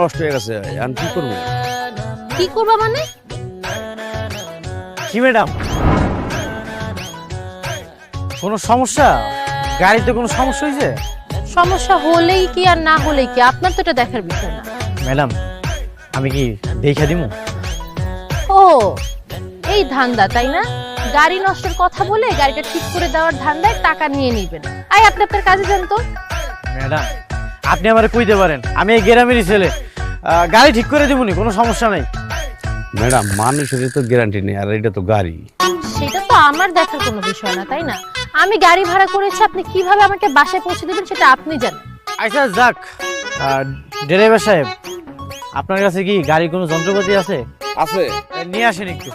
নষ্ট হয়ে গেছে, এখন কি করবো? কি করবা মানে? কি ম্যাডাম, কোনো সমস্যা? গাড়িতে কোনো সমস্যা হয়েছে? সমস্যা হলেই কি আর না হলেই কি, আপনার তো এটা দেখার বিষয় না। ম্যাডাম, আমি কি দেখা দিমু? ও এই ধান্দা তাই না? গাড়ি নষ্টের কথা বলে গাড়িটা ঠিক করে দেওয়ার ধান্দায় টাকা নিয়ে নিবেন। আই আপনি আপনার কাজে যান তো। ম্যাডাম, আপনি আমারে কইতে পারেন, আমি এই গ্রামেরই ছেলে, গাড়ি ঠিক করে দিবনি, কোনো সমস্যা নাই। ম্যাডাম, মানুষের তো গ্যারান্টি নেই, আর এটা তো গাড়ি। সেটা তো আমার দেখার কোনো বিষয় না তাই না? আমি গাড়ি ভাড়া করেছি, আপনি কিভাবে আমাকে বাসায় পৌঁছে দিবেন সেটা আপনি জানেন। আচ্ছা যাক, ড্রাইভার সাহেব, আপনার কাছে কি গাড়ির কোনো যন্ত্রপাতি আছে? আছে। নিয়ে আসেন একটু।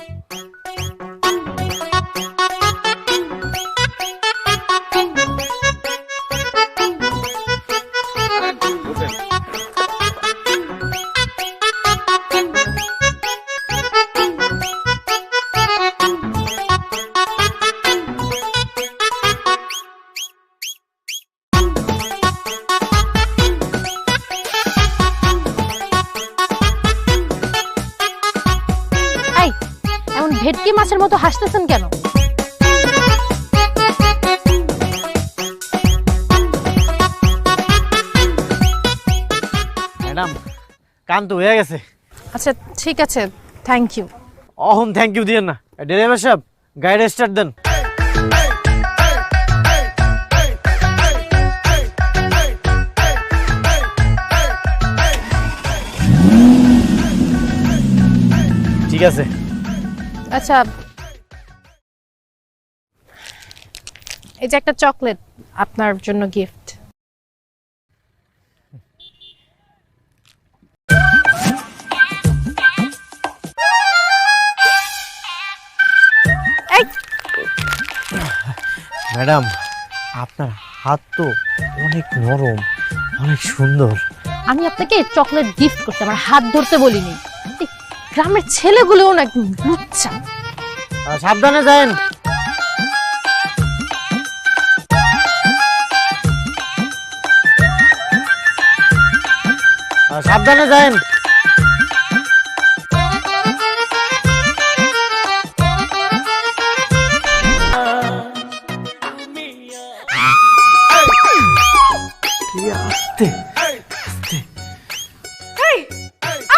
এমন ভেটকি মাছের মতো হাসতেছেন কেন? ম্যাডাম, কান তো হয়ে গেছে। আচ্ছা ঠিক আছে, thank you. Ahon thank you দিয়েন না। ড্রাইভার সাহেব, গাড়িটা স্টার্ট দেন। ঠিক আছে। আচ্ছা, এই যে একটা চকলেট, আপনার জন্য গিফট। ম্যাডাম, আপনার হাত তো অনেক নরম, অনেক সুন্দর। আমি আপনাকে চকলেট গিফট করতে, আমার হাত ধরতে বলিনি। এই গ্রামের ছেলেগুলোও না একদম লুচ্চা। সাবধানে যান। সাবধানে যান।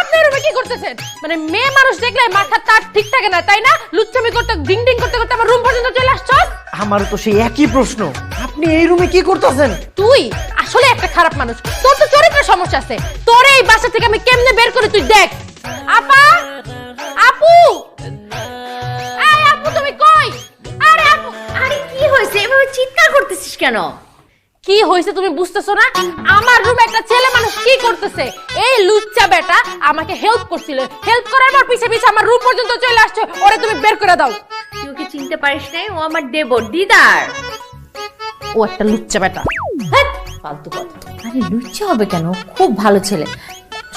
আপনার রুমে কি করতেছেন? মানে মেয়ে মানুষ দেখলে মাথা তার ঠিক থাকে না তাই না? লুচ্চামি করতে, ডিং ডিং করতে করতে আমার রুম পর্যন্ত চলে আসছো। আমারও তো সেই একই প্রশ্ন, আপনি এই রুমে কি করতেছেন? তুই আসলে একটা খারাপ মানুষ, তোর তো চরিত্রের সমস্যা আছে। তোর এই বাসা থেকে আমি কেমনে বের করে তুই দেখ। আপা, আপু, এই আপু তুমি কই? আরে আপু, আরে কি হয়েছে, এভাবে চিৎকার করতেছিস কেন? কি হয়েছে তুমি বুঝতেছো না? আমার রুমে একটা ছেলে মানুষ কি করতেছে? এই লুচ্চা বেটা আমাকে হেল্প করছিল, হেল্প করার পর পিছে পিছে আমার রুম পর্যন্ত চলে আসছে। ওরে তুমি বের করে দাও। তুই ওকে চিনতে পারিস নাই? ও আমার দেবর, দিদার। ও একটা লুচ্চা বেটা। হ্যাঁ, ফালতু কথা। আরে লুচ্চা হবে কেন? খুব ভালো ছেলে।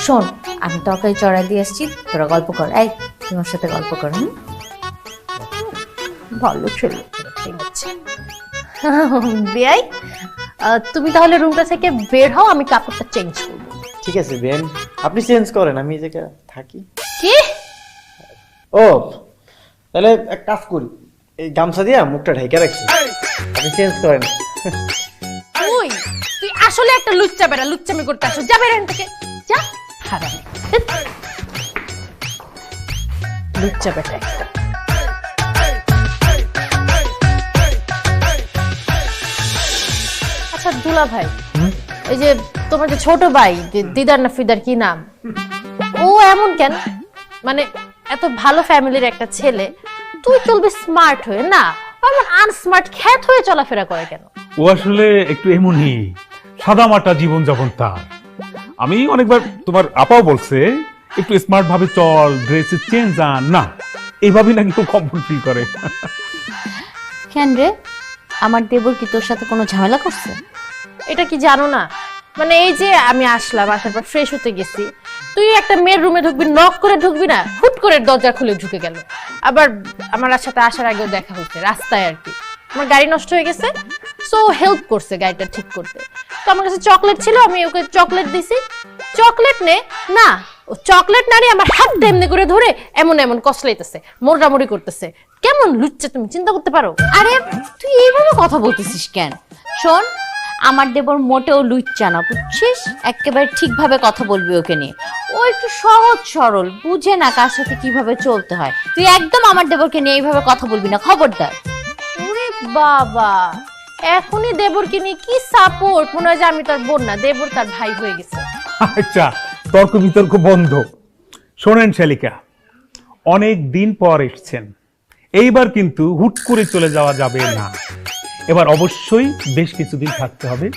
শোন, আমি তরকারি চড়া দিয়ে আসছি, তোরা গল্প কর। এই তোমার সাথে গল্প কর। ভালো ছেলে। ঠিক আছে বিয়াই, তুমি তাহলে রুমটা থেকে বের হও, আমি কাপড়টা চেঞ্জ করবো। ঠিক আছে বেন, আপনি চেঞ্জ করেন, আমি এই জায়গায় থাকি। কি? ও তাহলে এক কাজ করি, এই গামছা দিয়ে মুখটা ঢেকে রাখি, আপনি চেঞ্জ করেন। তুই তুই আসলে একটা লুচ্চা বেটা, লুচ্চামি করতে আসো। যা বের এখান থেকে, যা। হারামি লুচ্চা বেটা একটা। আচ্ছা দুলা ভাই, এই যে তোমার যে ছোট ভাই, যে দিদার না ফিদার কি নাম, ও এমন কেন? মানে এত ভালো ফ্যামিলির একটা ছেলে, তুই চলবি স্মার্ট হয়ে, না এমন আনস্মার্ট খ্যাত হয়ে চলাফেরা করে কেন? ও আসলে একটু এমনই, সাদামাটা জীবনযাপন তার। আমি অনেকবার তোমার আপাও বলছে একটু স্মার্ট ভাবে চল, ড্রেসের চেঞ্জ আন না, এইভাবেই নাকি ও কমফোর্ট ফিল করে। কেন রে, আমার দেবর কি তোর সাথে কোনো ঝামেলা করছে? এটা কি জানো না? মানে এই যে আমি আসলাম, আসার পর ফ্রেশ হতে গেছি, তুই একটা মেয়ের রুমে ঢুকবি, নক করে ঢুকবি না, হুট করে দরজা খুলে ঢুকে গেল। আবার আমার সাথে আসার আগেও দেখা হয়েছে রাস্তায় আর কি। আমার গাড়ি নষ্ট হয়ে গেছে, সো হেল্প করছে গাড়িটা ঠিক করতে। তো আমার কাছে চকলেট ছিল, আমি ওকে চকলেট দিছি। চকলেট নে না, ও চকলেট না নিয়ে আমার হাতটা এমনি করে ধরে এমন এমন কসলাইতেছে, মোড়ামুড়ি করতেছে। কেমন লুচ্চা, তুমি চিন্তা করতে পারো? আরে তুই এইভাবে কথা বলতেছিস কেন? শোন, আমার দেবর মোটেও লুচ্চা না, বুঝছিস? একেবারে ঠিকভাবে কথা বলবি ওকে নিয়ে। ও একটু সহজ সরল, বুঝে না কার সাথে কিভাবে চলতে হয়। তুই একদম আমার দেবরকে নিয়ে এইভাবে কথা বলবি না, খবরদার। ওরে বাবা, এখনই দেবরকে নিয়ে কি সাপোর্ট! মনে হয় যে আমি তার বোন না, দেবর তার ভাই হয়ে গেছে। আচ্ছা, তর্ক বিতর্ক বন্ধ। শোনেন শালিকা, অনেক দিন পর এসছেন, এইবার কিন্তু হুট করে চলে যাওয়া যাবে না। এবার অবশ্যই বেশ কিছুদিন থাকতে হবে।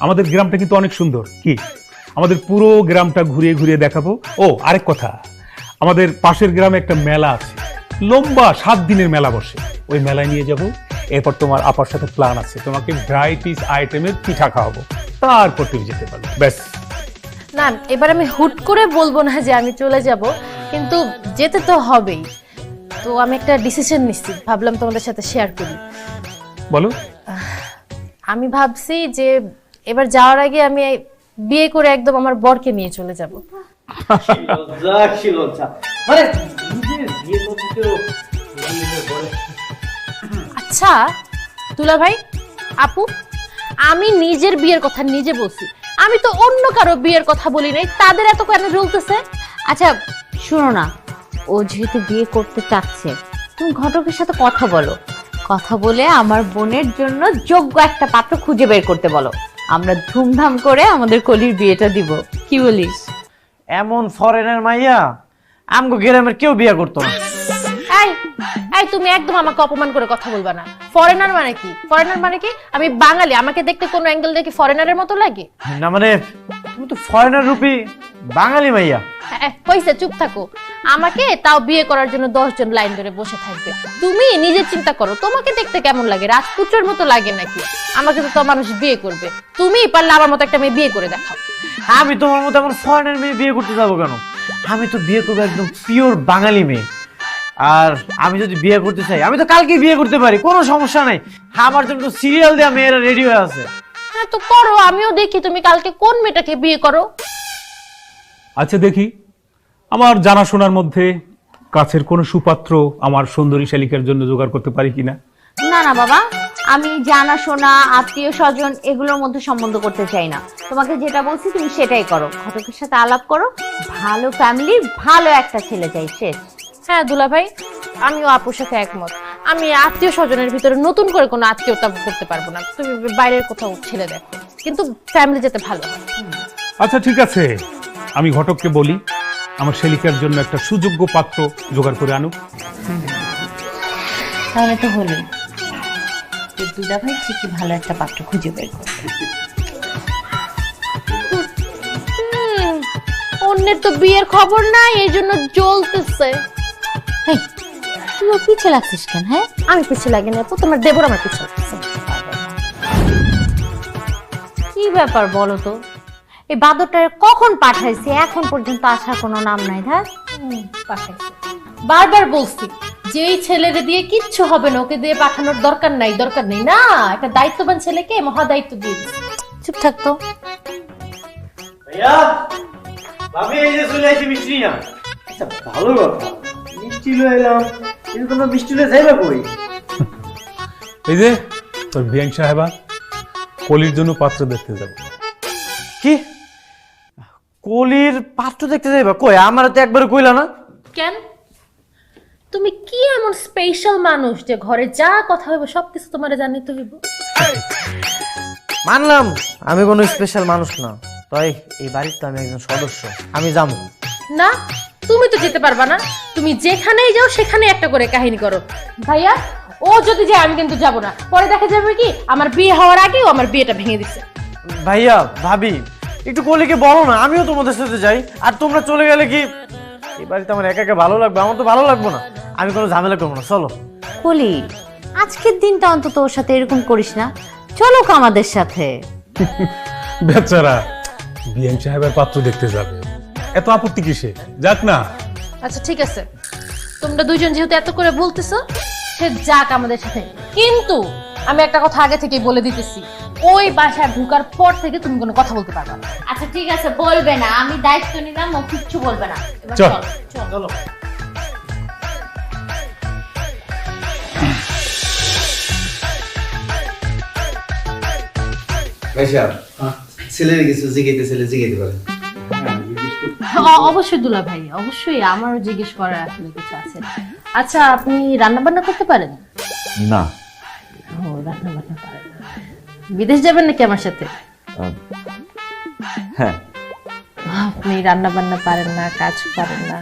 আমাদের গ্রামটা কিন্তু অনেক সুন্দর, কি আমাদের পুরো গ্রামটা ঘুরিয়ে ঘুরিয়ে দেখাবো। ও আরেক কথা, আমাদের পাশের গ্রামে একটা মেলা আছে, লম্বা 7 দিনের মেলা বসে, ওই মেলায় নিয়ে যাব। এরপর তোমার আপার সাথে প্ল্যান আছে, তোমাকে ভ্যারাইটিস আইটেমের পিঠা খাওয়াবো, তারপর তুমি যেতে পারবে। ব্যাস। না, এবার আমি হুট করে বলবো না যে আমি চলে যাব, কিন্তু যেতে তো হবেই। তো আমি একটা ডিসিশন নিচ্ছি, ভাবলাম তোমাদের সাথে শেয়ার করি। বলো। আমি ভাবছি যে এবার যাওয়ার আগে আমি বিয়ে করে একদম আমার বরকে নিয়ে চলে যাব। কি লজ্জা! আরে নিজের বিয়ে করতেও আচ্ছা দুলা ভাই, আপু, আমি নিজের বিয়ের কথা নিজে বলছি, আমি তো অন্য কারো বিয়ের কথা বলি নাই, তাদের এত কেন জ্বলতেছে? আচ্ছা শোনো না, ও যেহেতু বিয়ে করতে চাচ্ছে, তুমি ঘটকের সাথে কথা বলো। কথা বলে আমার বোনের জন্য যোগ্য একটা পাত্র খুঁজে বের করতে বলো। আমরা ধুমধাম করে আমাদের কলির বিয়েটা দিব, কি বলিস? এমন ফরেনের মাইয়া আমগো গ্রামের কেউ বিয়ে করতো না। এই এই, তুমি একদম আমাকে অপমান করে কথা বলবা না। ফরেনার মানে কি? ফরেনার মানে কি? আমি বাঙালি, আমাকে দেখতে কোন অ্যাঙ্গেল দেখে ফরেনারের মতো লাগে? না মানে তুমি তো ফরেনার রূপী বাঙালি মাইয়া। হইছে, চুপ থাকো। আমাকে তাও বিয়ে করার জন্য 10 জন লাইন ধরে বসে থাকবে। তুমি নিজে চিন্তা করো, তোমাকে দেখতে কেমন লাগে? রাজপুত্রের মতো লাগে নাকি? আমাকে তো মানুষ বিয়ে করবে, তুমি পারলে আমার মতো একটা মেয়ে বিয়ে করে দেখাও। আমি তোমার মতো এমন ফরেনের মেয়ে বিয়ে করতে যাবো কেন? আমি তো বিয়ে করবো একদম পিওর বাঙালি মেয়ে। আর আমি যদি বিয়ে করতে চাই, আমি তো কালকে বিয়ে করতে পারি, কোনো সমস্যা নাই। আমার জন্য তো সিরিয়াল দেওয়া মেয়েরা রেডি হয়ে আছে। হ্যাঁ তো করো, আমিও দেখি তুমি কালকে কোন মেয়েটাকে বিয়ে করো। আচ্ছা দেখি, আমার জানাশোনার মধ্যে কাছের কোনো সুপাত্র আমার সুন্দরী শালিকার জন্য জোগাড় করতে পারি কিনা। না না বাবা, আমি জানাশোনা আত্মীয় স্বজন এগুলোর মধ্যে সম্বন্ধ করতে চাই না। তোমাকে যেটা বলছি তুমি সেটাই করো, ঘটকের সাথে আলাপ করো, ভালো ফ্যামিলির ভালো একটা ছেলে চাই, শেষ। হ্যাঁ দুলা ভাই, আমিও আপুর সাথে একমত। আমি আত্মীয় স্বজনের ভিতরে নতুন করে কোনো আত্মীয়তা করতে পারবো না। তুমি বাইরের কোথাও ছেলে দেখো, কিন্তু ফ্যামিলি যেতে ভালো হয়। আচ্ছা ঠিক আছে, আমি ঘটককে বলি আমার শালিকার জন্য একটা সুযোগ্য পাত্র জোগাড় করে আনুক। তাহলে তো হলোই, দুলা ভাই ঠিকই ভালো একটা পাত্র খুঁজে বের করবে। অন্যের তো বিয়ের খবর নাই, এই জন্য জ্বলতেছে। হেই, তুই ওর পিছে লাগছিস কেন? হ্যাঁ, আমি পিছিয়ে লাগে না আপু, তোমার দেবর আমার পিছিয়ে লাগতেছে। কি ব্যাপার বলো তো? এই বাদরটা কখন পাঠাইছে, এখন পর্যন্ত আসার কোনো নাম নাই। ধার পাঠাইছে, বারবার বলছি যে এই ছেলেরে দিয়ে কিচ্ছু হবে না, ওকে দিয়ে পাঠানোর দরকার নাই, দরকার নেই। না, একটা দায়িত্ববান ছেলেকে মহা দায়িত্ব দিয়ে দিচ্ছে। চুপ থাকতো। ভাইয়া, ভাবি এই যে চলে আসি মিষ্টি না। আচ্ছা ভালো কথা, মিষ্টি লয়ে এলাম, কিন্তু তোমরা মিষ্টি লয়ে যাইবা কই? এই যে তোর বিয়ান সাহেবা কলির জন্য পাত্র দেখতে যাব। কি কলির পাত্র দেখতে যাইবা? কই, আমার তো একবার কইলা না। কেন? তুমি কি এমন স্পেশাল মানুষ যে ঘরে যা কথা হইব সবকিছু তোমারে জানিতে হইব? মানলাম আমি কোনো স্পেশাল মানুষ না, তাই এই বাড়ির তো আমি একজন সদস্য, আমি যাবো না, তুমি তো যেতে পারবা না। তুমি যেখানেই যাও সেখানে একটা করে কাহিনী করো। ভাইয়া, ও যদি যায় আমি কিন্তু যাব না। পরে দেখা যাবে কি আমার বিয়ে হওয়ার আগেও আমার বিয়েটা ভেঙে দিচ্ছে। ভাইয়া ভাবি একটু কলিকে বলো না, আমিও তোমাদের সাথে যাই। আর তোমরা চলে গেলে কি এই বাড়িতে আমার একা একা ভালো লাগবে? আমার তো ভালো লাগবে না। আমি কোনো ঝামেলা করবো না, চলো। কলি, আজকের দিনটা অন্তত ওর সাথে এরকম করিস না, চলো আমাদের সাথে। বেচারা বিয়ান সাহেবের পাত্র দেখতে যাবে, এত আপত্তি কিসে? যাক না। আচ্ছা ঠিক আছে, তোমরা দুইজন যেহেতু এত করে বলতেছো, সে যাক আমাদের সাথে। কিন্তু আমি একটা কথা আগে থেকেই বলে দিতেছি, ওই বাসায় ঢোকার পর থেকে তুমি কোনো কথা বলতে পারবে না। আচ্ছা ঠিক আছে, বলবে না, আমি দায়িত্ব নিলাম, ও কিচ্ছু বলবে না। এবার চল। চল। চলো। ভাইসা ছেলের কিছু জিগাইতে ছেলে জিগাইতে পারে। অবশ্যই দুলা ভাই, অবশ্যই আমারও জিজ্ঞেস করার আসলে কিছু আছে। আচ্ছা, আপনি রান্না বান্না করতে পারেন? না। ও, রান্না বান্না পারেন না। বিদেশ যাবেন নাকি আমার সাথে? হ্যাঁ। আপনি রান্না বান্না পারেন না, কাজ পারেন না,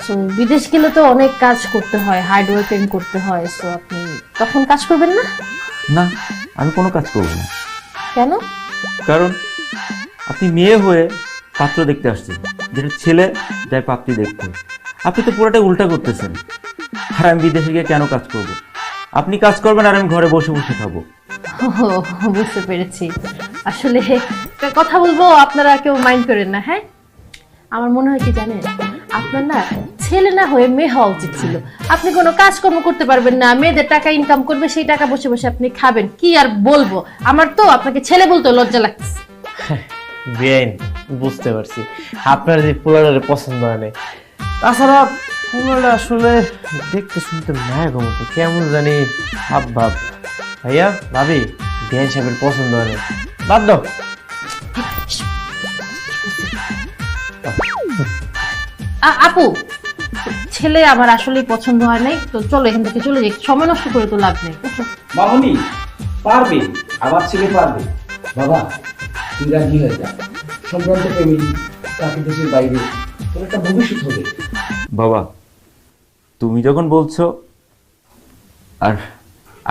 তো বিদেশ গেলে তো অনেক কাজ করতে হয়, হার্ড ওয়ার্কিং করতে হয়, তো আপনি তখন কাজ করবেন না? না, আমি কোনো কাজ করব না। কেন? কারণ আপনি মেয়ে হয়ে পাত্র দেখতে আসছেন, যেটা ছেলে যায় পাত্রী দেখতে। আপনি তো পুরোটাই উল্টা করতেছেন। আর আমি বিদেশে গিয়ে কেন কাজ করব? আপনি কাজ করবেন আর আমি ঘরে বসে বসে খাবো। ও, বুঝতে পেরেছি। আসলে একটা কথা বলবো, আপনারা কেউ মাইন্ড করেন না, হ্যাঁ? আমার মনে হয় কি জানেন, আপনার না ছেলে না হয়ে মেয়ে হওয়া উচিত ছিল। আপনি কোনো কাজকর্ম করতে পারবেন না, মেয়েদের টাকা ইনকাম করবে, সেই টাকা বসে বসে আপনি খাবেন। কি আর বলবো, আমার তো আপনাকে ছেলে বলতে লজ্জা লাগছে। বেআইন, বুঝতে পারছি আপনার যে পোলারে পছন্দ হয় না। তাছাড়া পোলাটা আসলে দেখতে শুনতে মায়ের মতো কেমন জানি ভাব ভাব। ভাইয়া ভাবি, বেআইন সাহেবের পছন্দ হয় না, বাদ দাও। আপু, ছেলে আমার আসলেই পছন্দ হয় নাই, তো চলো এখান থেকে চলে যাই, সময় নষ্ট করে তো লাভ নেই। মামুনি পারবে, আমার ছেলে পারবে। বাবা তুই রাজি হয়ে যা, সম্ভ্রান্ত ফ্যামিলি, তাকে দেশের বাইরে, তোর একটা ভবিষ্যৎ হবে। বাবা, তুমি যখন বলছো আর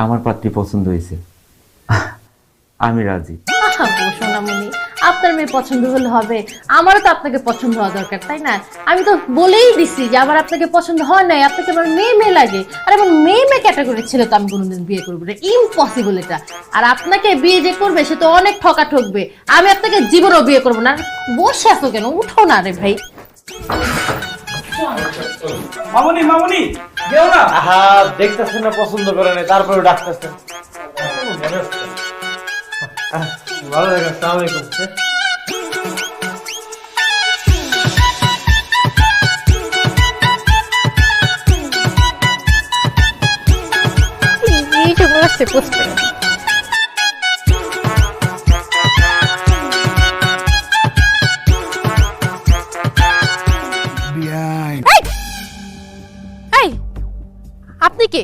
আমার পাত্রী পছন্দ হয়েছে, আমি রাজি। সোনামণি, আপনার মেয়ে পছন্দ হলে হবে, আমারও তো আপনাকে পছন্দ হওয়া দরকার, তাই না? আমি তো বলেই দিছি যে আমার আপনাকে পছন্দ হয় নাই, আপনাকে আমার মেয়ে মেয়ে লাগে। আর এমন মেয়ে মেয়ে ক্যাটাগরির ছেলে তো আমি কোনোদিন বিয়ে করবো না, ইম্পসিবল এটা। আর আপনাকে বিয়ে যে করবে সে তো অনেক ঠকা ঠকবে, আমি আপনাকে জীবনও বিয়ে করবো না। আর বসে আছো কেন, উঠো না রে ভাই। মামুনি মামুনি দেও না। আহা, দেখতেছেন না পছন্দ করে না, তারপরে ডাকতেছেন। ভালো লাগে। আসসালামু আলাইকুম। এইটুকু আসছে বুঝতে। এই, আপনি কে?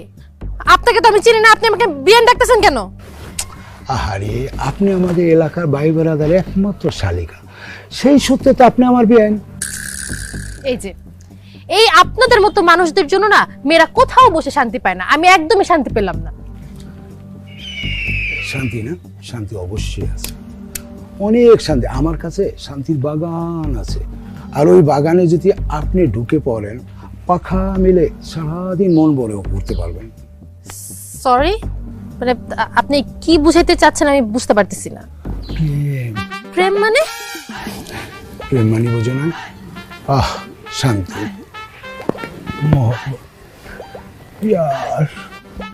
আপনাকে তো আমি চিনি না, আপনি আমাকে বিয়ান ডাকতেছেন কেন? আহারে, আপনি আমাদের এলাকার ভাই বেড়াদার একমাত্র শালিকা, সেই সূত্রে তো আপনি আমার বিয়ান। এই যে এই আপনাদের মতো মানুষদের জন্য না মেয়েরা কোথাও বসে শান্তি পায় না, আমি একদমই শান্তি পেলাম না। শান্তি না? শান্তি অবশ্যই আছে, অনেক শান্তি। আমার কাছে শান্তির বাগান আছে, আর ওই বাগানে যদি আপনি ঢুকে পড়েন, পাখা মিলে সারাদিন মন ভরেও করতে পারবেন। সরি, মানে আপনি কি বুঝাইতে চাচ্ছেন আমি বুঝতে পারতেছি না। প্রেম। প্রেম মানে? প্রেম মানে বোঝো না? আহ, শান্তি, মহব্বত, প্যার,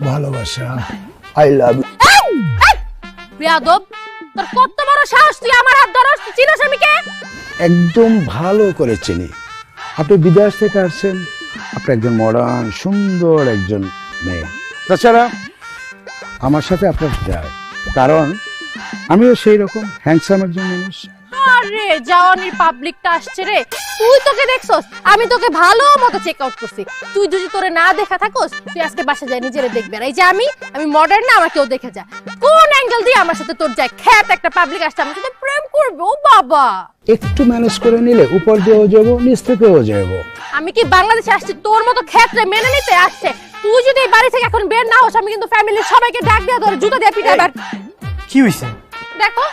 ভালোবাসা, আই লাভ ইউ। বেয়াদব, তোর কত বড় সাহস, তুই আমার হাত ধরস? তুই চিনিস আমি কে? একদম ভালো করে চিনি। আপনি বিদেশ থেকে আসছেন, আপনি একজন মডার্ন সুন্দর একজন মেয়ে। তাছাড়া আমার সাথে আপনার যায়, কারণ আমিও সেই রকম হ্যান্ডসাম একজন মানুষ। আরে জাওয়ানির পাবলিকটা আসছে রে, তুই তোকে দেখছস? আমি তোকে ভালো মতো চেক আউট করছি। তুই যদি তোরে না দেখা থাকোস, তুই আজকে বাসা যায় নিজেরে দেখবে। আর এই যে আমি মডার্ন না, আমার কেউ দেখে যায়। কোন অ্যাঙ্গেল দিয়ে আমার সাথে তোর যায়? খ্যাত একটা পাবলিক আসছে, আমার সাথে প্রেম করবে? ও বাবা, একটু ম্যানেজ করে নিলে উপর দিয়েও যাবো, নিচ থেকেও যাবো। আমি কি বাংলাদেশে আসছি তোর মতো ক্ষেত্রে মেনে নিতে আসছে? তুই যদি এই বাড়ি থেকে এখন বের না হোস, আমি কিন্তু ফ্যামিলির সবাইকে ডাক দিয়ে ধরে জুতা দিয়ে পিটাবার। কি হইছে? দেখো,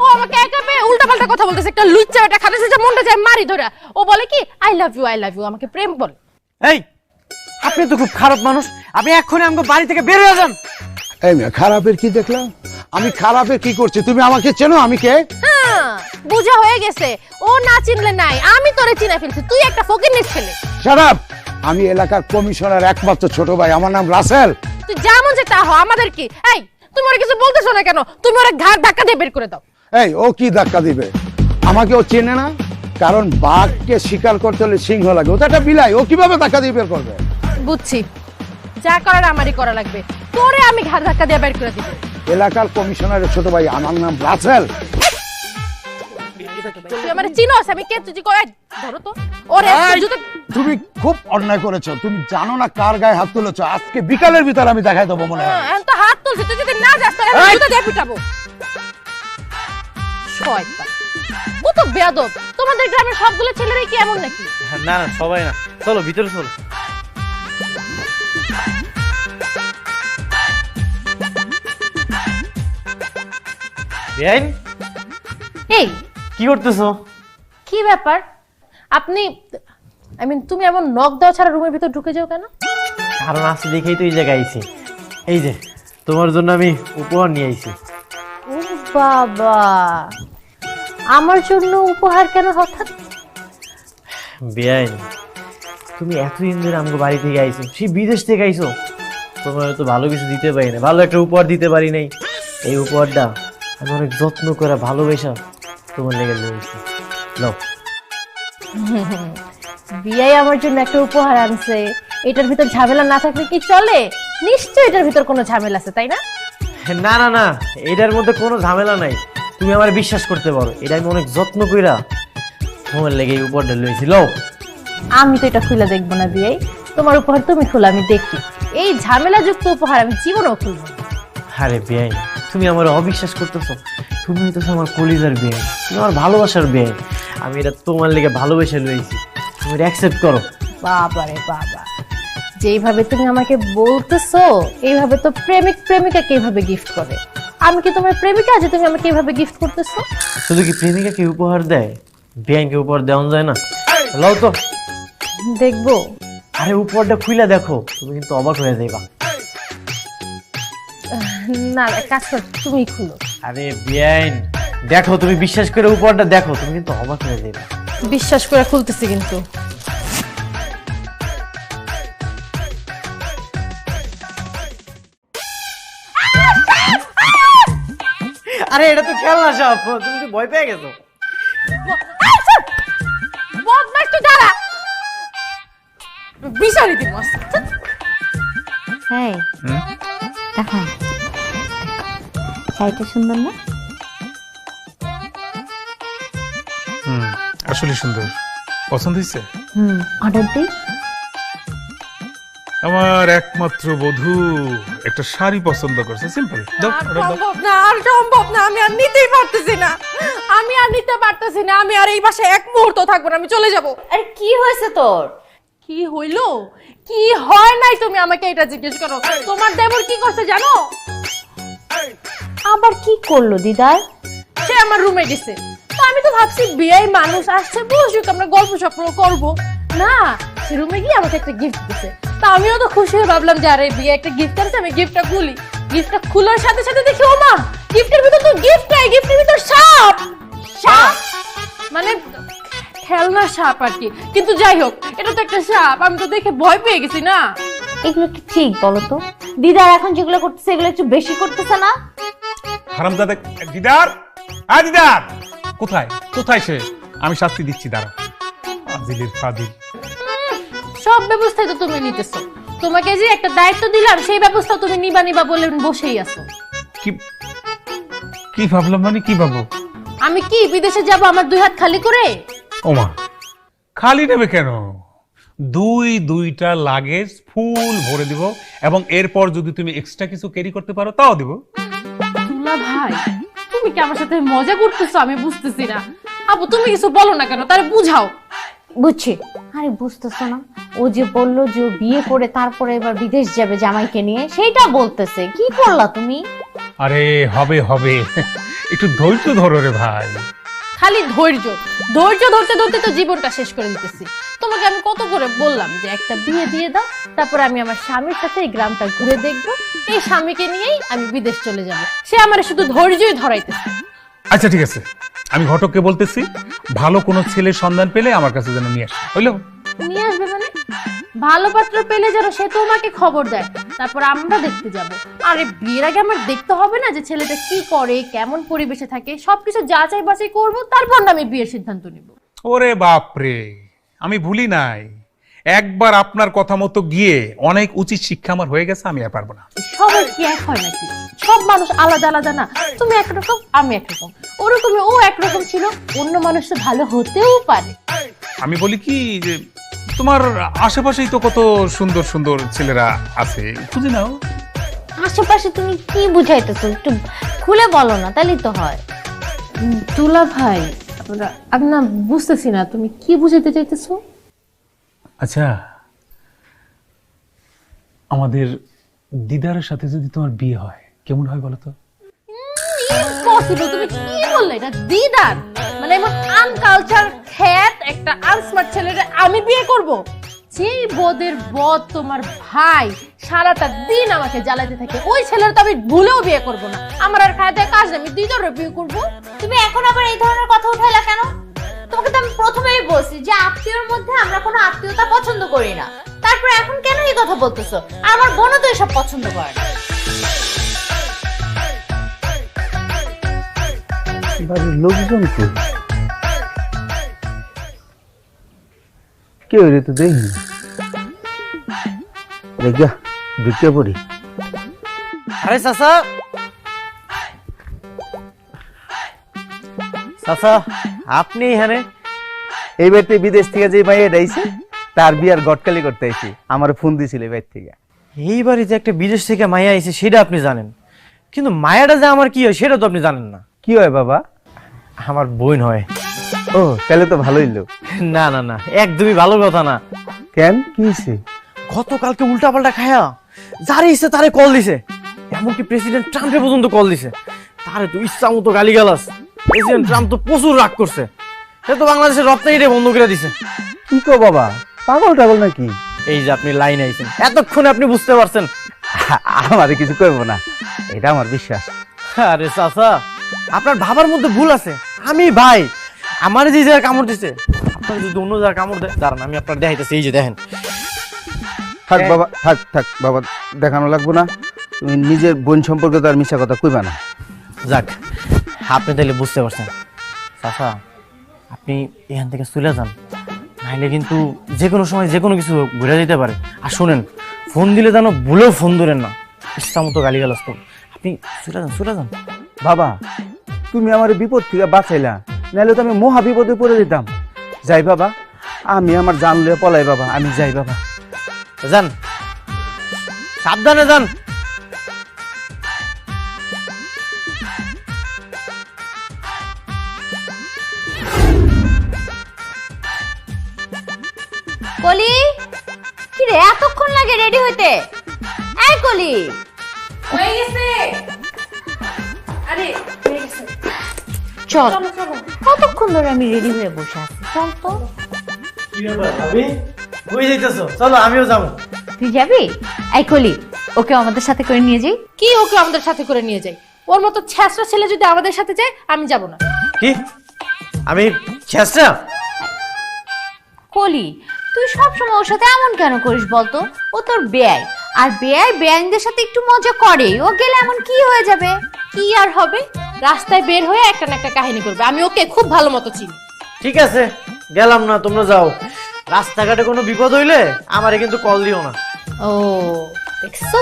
ও আমাকে একা পেয়ে উল্টাপাল্টা কথা বলতেছে, একটা লুচ্চা একটা খাতেছে যে মনটা যায় মারি ধরে। ও বলে কি আই লাভ ইউ, আমাকে প্রেম বলে। এই, আপনি তো খুব খারাপ মানুষ, আপনি এক্ষুনি আমাকে বাড়ি থেকে বের হয়ে যান। এই মেয়ে, খারাপের কি দেখলাম? আমি খারাপের কি করছি? তুমি আমাকে চেনো? আমি কে? হ্যাঁ, বুঝা হয়ে গেছে। ও না চিনলে নাই, আমি তোরে চিনে ফেলছি। তুই একটা ফকিন্নির ছেলে। Shut up! আমি এলাকার কমিশনার একমাত্র ছোট ভাই, আমার নাম রাসেল। তুই যেমন যে তা হ, আমাদের কি? এই তুমি ওরা কিছু বলতেছো না কেন? তুমি ওরা ঘাড় ধাক্কা দিয়ে বের করে দাও। এই ও কি ধাক্কা দিবে? আমাকে ও চেনে না, কারণ বাঘকে শিকার করতে হলে সিংহ লাগে, ও তো একটা বিলাই, ও কিভাবে ধাক্কা দিয়ে বের করবে? বুঝছি, যা করার আমারই করা লাগবে, তোরে আমি ঘাড় ধাক্কা দিয়ে বের করে দিব। এলাকার কমিশনারের ছোট ভাই, আমার নাম রাসেল। তুই আমারে চিনোস? আমি কে তুই কই? ধরো তো ওরে একটা জুতো। তুমি খুব অন্যায় করেছো, তুমি জানো না কার গায়ে হাত তুলেছো। আজকে বিকালের ভিতর আমি দেখাই দেবো মনে হয়। এখন তো হাত তুলছিস, তুই যদি না যাস তাহলে আমি জুতো দিয়ে পিটাবো। শয়তান, ও তো বেয়াদব। তোমাদের গ্রামের সবগুলো ছেলেরাই কি এমন নাকি? না না, সবাই না। চলো ভিতরে চলো। বেআইন, এই কি করতেছো? কি ব্যাপার? আপনি তুমি এমন নক দেওয়া ছাড়া রুমের ভিতর ঢুকে যাও কেন? কারণ আসছে দেখেই তো এই জায়গায় আইছি। এই যে তোমার জন্য আমি উপহার নিয়ে আইছি। ও বাবা, আমার জন্য উপহার কেন হঠাৎ? বেআইন, তুমি এতদিন ধরে আমাকে বাড়ি থেকে আইছো, সেই বিদেশ থেকে আইছো, তোমার তো ভালো কিছু দিতে পারি না, ভালো একটা উপহার দিতে পারি নাই। এই উপহারটা আমি অনেক যত্ন করে ভালোবেসা তোমার লেগে লইছি। নাও। বিয়াই আমার জন্য একটা উপহার আনছে, এটার ভিতর ঝামেলা না থাকলে কি চলে? নিশ্চয়ই এটার ভিতর কোনো ঝামেলা আছে, তাই না? না না না, এটার মধ্যে কোনো ঝামেলা নাই, তুমি আমার বিশ্বাস করতে পারো। এটা আমি অনেক যত্ন কইরা তোমার লেগে এই উপহারটা লইছি। লও। আমি তো এটা খুলে দেখবো না বিয়াই, তোমার উপহার তুমি খুলে আমি দেখি। এই ঝামেলাযুক্ত উপহার আমি জীবনেও খুলবো না। আরে বেআইন, তুমি আমার অবিশ্বাস করতেছো? তুমি তো আমার কলিজার বেআইন, তুমি আমার ভালোবাসার বেআইন। আমি এটা তোমার লেগে ভালোবেসে লইছি, তুমি এটা অ্যাকসেপ্ট করো। বাবা রে বাবা, যেইভাবে তুমি আমাকে বলতেছো এইভাবে তো প্রেমিক প্রেমিকাকে এইভাবে গিফট করে। আমি কি তোমার প্রেমিকা যে তুমি আমাকে এইভাবে গিফট করতেছো? শুধু কি প্রেমিকাকে উপহার দেয়, বেআইনকে উপহার দেওয়া যায় না? লও তো। দেখবো? আরে উপহারটা খুলে দেখো, তুমি কিন্তু অবাক হয়ে যাইবা। না এক কাজ কর, তুমি খুলো। আরে বেআইন দেখো, তুমি বিশ্বাস করে উপহারটা দেখো, তুমি কিন্তু অবাক হয়ে যাইবা। বিশ্বাস করে খুলতেছি কিন্তু। আরে এটা তো খেলনা সব, তুমি তো ভয় পেয়ে গেছো। বদমাইশ তুই দাঁড়া, বিশালি দি মস্ত। হ্যাঁ দেখা, শাড়িটা সুন্দর না? আসলে সুন্দর, পছন্দ হয়েছে। অর্ডার দিই। আমার একমাত্র বধূ একটা শাড়ি পছন্দ করছে, সিম্পল। দাও, order দাও। সম্ভব না, আর সম্ভব না, আমি আর নিতেই পারতেছি না, আমি আর নিতে পারতেছি না, আমি আর এই বাসায় এক মুহূর্ত থাকবো না, আমি চলে যাব। আরে কি হয়েছে তোর? কি হইলো কি হয় নাই তুমি আমাকে এটা জিজ্ঞেস করো। তোমার দেবর কি করছে জানো? আবার কি করলো দিদার? সে আমার রুমে গেছে, তো আমি তো ভাবছি বিয়ের মানুষ আসছে, বসুক আমরা গল্প সপ্র করবো। না, সে রুমে গিয়ে আমাকে একটা গিফট দিছে, তা আমিও তো খুশি হয়ে ভাবলাম যে আরে বিয়ে একটা গিফট আছে, আমি গিফটটা খুলি। গিফটটা খোলার সাথে সাথে দেখি ও মা, গিফটের ভিতর তো গিফট নাই, গিফটের ভিতর সাপ। সাপ মানে খেলনা সাপ আর কি, কিন্তু যাই হোক এটা তো একটা সাপ, আমি তো দেখে ভয় পেয়ে গেছি না। এগুলো কি ঠিক বলো তো? দিদার এখন যেগুলো করতেছে এগুলো একটু বেশি করতেছে না? হারামজাদা দিদার, দিদার কোথায় কোথায় সে? আমি শাস্তি দিচ্ছি, দাঁড়া। ফাজিলের ফাজিল। সব ব্যবস্থাই তো তুমি নিতেছো, তোমাকে যে একটা দায়িত্ব দিলাম সেই ব্যবস্থা তুমি নিবা নিবা বলে বসেই আছো। কি কি ভাবলাম, মানে কি ভাবো? আমি কি বিদেশে যাব আমার দুই হাত খালি করে? ওমা, খালি নেবে কেন? দুইটা লাগেজ ফুল ভরে দিব, এবং এরপর যদি তুমি এক্সট্রা কিছু ক্যারি করতে পারো তাও দিব। দুলা ভাই, তুমি কি আমার সাথে মজা করতেছো? আমি বুঝতেছি না। আপু তুমি কিছু বলো না কেন, তারে বুঝাও। বুঝছি। আরে বুঝতেছো না, ও যে বললো যে ও বিয়ে করে তারপরে এবার বিদেশ যাবে জামাইকে নিয়ে, সেইটা বলতেছে। কি করলা তুমি? আরে হবে হবে, একটু ধৈর্য ধরো রে ভাই। খালি ধৈর্য ধৈর্য ধরতে ধরতে তো জীবনটা শেষ করে দিতেছি। তোমাকে আমি কত করে বললাম যে একটা বিয়ে দিয়ে দাও, তারপর আমি আমার স্বামীর সাথে এই গ্রামটা ঘুরে দেখবো, এই স্বামীকে নিয়েই আমি বিদেশ চলে যাব। সে আমার শুধু ধৈর্যই ধরাইতেছে। আচ্ছা ঠিক আছে, আমি ঘটককে বলতেছি ভালো কোনো ছেলের সন্ধান পেলে আমার কাছে যেন নিয়ে আসে, হইলো? নিয়ে আসবে মানে? ভালো পাত্র পেলে যেন সে তোমাকে খবর দেয়, তারপর আমরা দেখতে যাব। আরে বিয়ের আগে আমার দেখতে হবে না যে ছেলেটা কি করে, কেমন পরিবেশে থাকে, সবকিছু যাচাই বাছাই করব, তারপর না আমি বিয়ের সিদ্ধান্ত নিব। ওরে বাপরে, আমি ভুলি নাই, একবার আপনার কথা মতো গিয়ে অনেক উচিত শিক্ষা আমার হয়ে গেছে, আমি আর পারবো না। সবার কি এক হয় নাকি? সব মানুষ আলাদা আলাদা না? তুমি একরকম, আমি একরকম, ওরকমই ও একরকম ছিল, অন্য মানুষ তো ভালো হতেও পারে। আমি বলি কি যে তোমার আশেপাশেই তো কত সুন্দর সুন্দর ছেলেরা আছে, খুঁজে নাও। আশেপাশে তুমি কি বুঝাইতেছো, একটু খুলে বলো না, তাহলেই তো হয়। দুলা ভাই, আমি না বুঝতেছি না তুমি কি বুঝাতে চাইতেছো। আচ্ছা, আমাদের দিদারের সাথে যদি তোমার বিয়ে হয় কেমন হয় বলো তো? ইম্পসিবল, তুমি কি বললে? এটা দিদার মানে এমন আনকালচার খ্যাত একটা আনস্মার্ট ছেলেরে আমি বিয়ে করব? যেই বদের বদ তোমার ভাই সারাটা দিন আমাকে জ্বালাতে থাকে, ওই ছেলের তো আমি ভুলেও বিয়ে করব না। আমার আর খায় দেয় কাজ নেই, আমি দিদারে বিয়ে করব। তুমি এখন আবার এই ধরনের কথা উঠাইলা কেন? তোমাকে তো আমি প্রথমেই বলছি যে আত্মীয়র মধ্যে আমরা কোনো আত্মীয়তা পছন্দ করি না, তারপর এখন কেন এই কথা বলতেছো? আর আমার বোনও তো এসব পছন্দ করে না। বাড়ির লোকজন তো কেউ রে তো দেখি দেখা ঢুকে পড়ি। আরে চাচা, চাচা আপনি এখানে? এই বাড়িতে বিদেশ থেকে যে মাইয়া ডাইছে তার বিয়ার গটকালি করতে আইছি, আমার ফোন দিছিল এই বাড়ি থেকে। এই বাড়িতে একটা বিদেশ থেকে মায়া আইছে সেটা আপনি জানেন, কিন্তু মায়াটা যে আমার কি হয় সেটা তো আপনি জানেন না। কি হয় বাবা? আমার বোন হয়। ও তাহলে তো ভালোই লোক। না না না, একদমই ভালো কথা না। কেন, কি হয়েছে? গতকালকে উল্টা পাল্টা খায়া যারে ইচ্ছে তারে কল দিছে, এমনকি প্রেসিডেন্ট ট্রাম্পে পর্যন্ত কল দিছে। তারে তো ইচ্ছা মতো গালিগালাজ। প্রেসিডেন্ট ট্রাম্প তো প্রচুর রাগ করছে, সে তো বাংলাদেশের রপ্তানিটা বন্ধ করে দিছে। কি কো বাবা, পাগল টাগল নাকি? এই যে আপনি লাইন আইছেন, এতক্ষণে আপনি বুঝতে পারছেন। আমারে কিছু করব না, এটা আমার বিশ্বাস। আরে চাচা, আপনার ভাবার মধ্যে ভুল আছে। আমি ভাই, আমার যে জায়গায় কামড় দিছে, আপনার যদি অন্য জায়গায় কামড় দেয়, দাঁড়ান আমি আপনার দেখাইতেছি। এই যে দেখেন। থাক বাবা, থাক থাক বাবা, দেখানো লাগবো না। তুমি নিজের বোন সম্পর্কে তো আর মিশা কথা কইবা না। যাক, আপনি তাহলে বুঝতে পারছেন। চাচা, আপনি এখান থেকে চলে যান, নাইলে কিন্তু যে কোনো সময় যে কোনো কিছু ঘুরে যেতে পারে। আর শুনেন, ফোন দিলে যেন ভুলেও ফোন ধরেন না, ইচ্ছা মতো গালিগালাজ করুন। আপনি চলে যান, চলে যান। বাবা, তুমি আমার বিপদ থেকে বাঁচাইলা, নাহলে তো আমি মহা বিপদে পড়ে যেতাম। যাই বাবা, আমি আমার জান লইয়া পলাই বাবা, আমি যাই বাবা। যান, সাবধানে যান। কলি, কি রে এতক্ষণ লাগে রেডি হইতে? এই কলি, হয়ে গেছে। আরে হয়ে গেছে। চল। কতক্ষণ ধরে আমি রেডি হয়ে বসে আছি, চল তো। কি ব্যাপার ভাবি, কই যাইতেছো? চলো আমিও যাবো। তুই যাবি? এই কলি, ওকে আমাদের সাথে করে নিয়ে যাই। কি ওকে আমাদের সাথে করে নিয়ে যাই? ওর মতো ছ্যাঁচড়া ছেলে যদি আমাদের সাথে যায়, আমি যাব না। কি? আমি ছেঁচড়া? কলি, তুই সবসময় ওর সাথে এমন কেন করিস বলতো? ও তোর বেয়াই, আর বেয়াই বেয়াইনদের সাথে একটু মজা করে। ও গেলে এমন কি হয়ে যাবে? কি আর হবে, রাস্তায় বের হয়ে একটা না একটা কাহিনী করবে। আমি ওকে খুব ভালো মতো চিনি। ঠিক আছে, গেলাম না, তোমরা যাও। রাস্তাঘাটে কোনো বিপদ হইলে আমারে কিন্তু কল দিও না। ও দেখছো,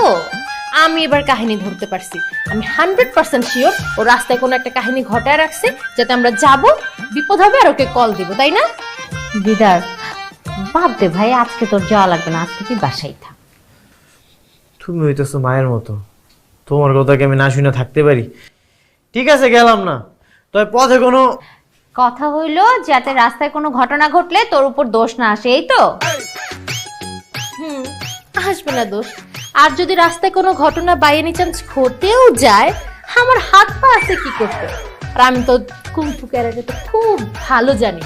আমি এবার কাহিনী ধরতে পারছি। আমি 100% শিওর ও রাস্তায় কোনো একটা কাহিনী ঘটায় রাখছে, যাতে আমরা যাব, বিপদ হবে আর ওকে কল দিব, তাই না? দিদার, বাদ দে ভাই, আজকে তোর যাওয়া লাগবে না, আজকে তুই বাসায় থাক। তুমি হইতেছো মায়ের মতো, তোমার কথা কি আমি না শুনে থাকতে পারি? ঠিক আছে, গেলাম না। তবে পথে কোনো কথা হইলো যাতে রাস্তায় কোনো ঘটনা ঘটলে তোর উপর দোষ না আসে, এই তো? আসবে না দোষ। আর যদি রাস্তায় কোনো ঘটনা বাই এনি চান্স ঘটেও যায়, আমার হাত পা আছে কি করতে। আর আমি তো কুংফু ক্যারাটে তো খুব ভালো জানি,